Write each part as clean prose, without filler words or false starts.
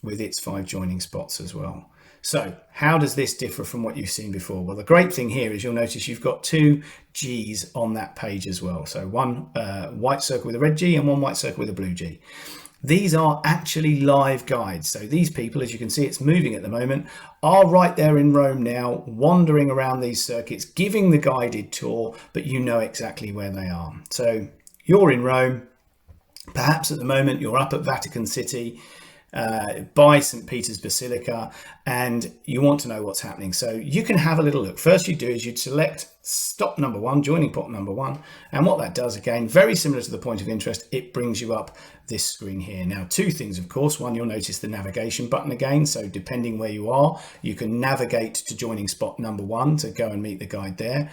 with its 5 joining spots as well. So how does this differ from what you've seen before? Well, the great thing here is you'll notice you've got 2 G's on that page as well. So one white circle with a red G and one white circle with a blue G. These are actually live guides. So these people, as you can see, it's moving at the moment, are right there in Rome now, wandering around these circuits, giving the guided tour, but you know exactly where they are. So you're in Rome, perhaps at the moment you're up at Vatican City, by St. Peter's Basilica, and you want to know what's happening. So you can have a little look. First you do is you'd select stop number 1, joining pot number 1. And what that does, again, very similar to the point of interest, it brings you up this screen here. Now, 2 things, of course. One, you'll notice the navigation button again. So depending where you are, you can navigate to joining spot number 1 to go and meet the guide there.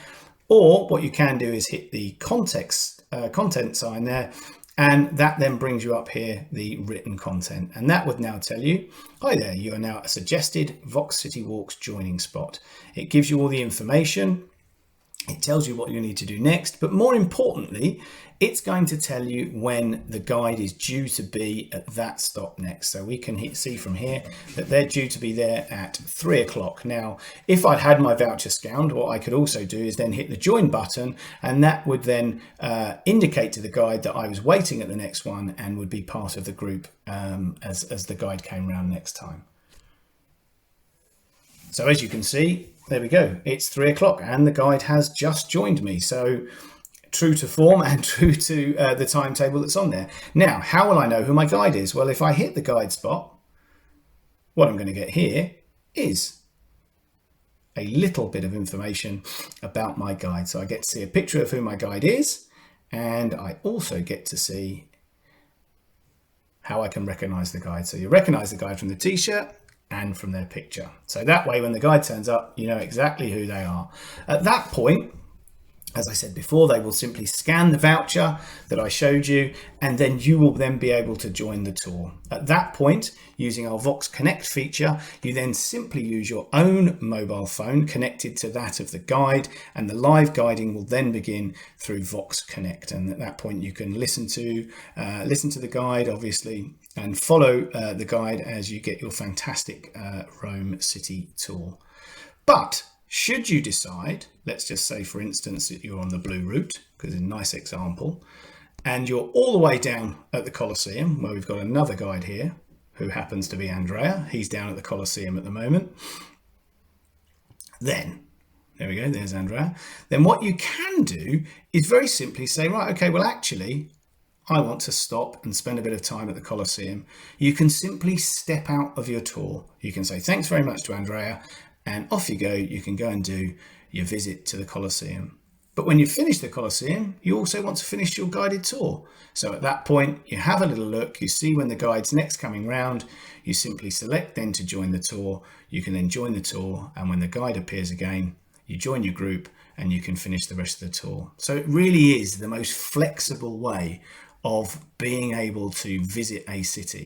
Or what you can do is hit the content sign there, and that then brings you up here, the written content. And that would now tell you, hi there, you are now a suggested Vox City Walks joining spot. It gives you all the information. It tells you what you need to do next. But more importantly, it's going to tell you when the guide is due to be at that stop next. So we can see from here that they're due to be there at 3 o'clock. Now, if I'd had my voucher scanned, what I could also do is then hit the join button, and that would then indicate to the guide that I was waiting at the next one and would be part of the group as the guide came round next time. So as you can see, there we go. It's 3 o'clock and the guide has just joined me. So true to form and true to the timetable that's on there. Now, how will I know who my guide is? Well, if I hit the guide spot, what I'm going to get here is a little bit of information about my guide. So I get to see a picture of who my guide is, and I also get to see how I can recognize the guide. So you recognize the guide from the t-shirt and from their picture. So that way, when the guide turns up, you know exactly who they are. At that point, as I said before, they will simply scan the voucher that I showed you, and then you will then be able to join the tour. At that point, using our Vox Connect feature, you then simply use your own mobile phone connected to that of the guide, and the live guiding will then begin through Vox Connect. And at that point, you can listen to the guide, obviously, and follow the guide as you get your fantastic Rome city tour. But should you decide, let's just say, for instance, that you're on the blue route, because it's a nice example, and you're all the way down at the Colosseum, where we've got another guide here, who happens to be Andrea. He's down at the Colosseum at the moment. Then, there we go, there's Andrea. Then what you can do is very simply say, right, okay, well, actually, I want to stop and spend a bit of time at the Colosseum. You can simply step out of your tour. You can say, thanks very much to Andrea, and off you go. You can go and do your visit to the Colosseum. But when you finish the Colosseum, you also want to finish your guided tour. So at that point, you have a little look, you see when the guide's next coming round, you simply select then to join the tour. You can then join the tour, and when the guide appears again, you join your group and you can finish the rest of the tour. So it really is the most flexible way of being able to visit a city.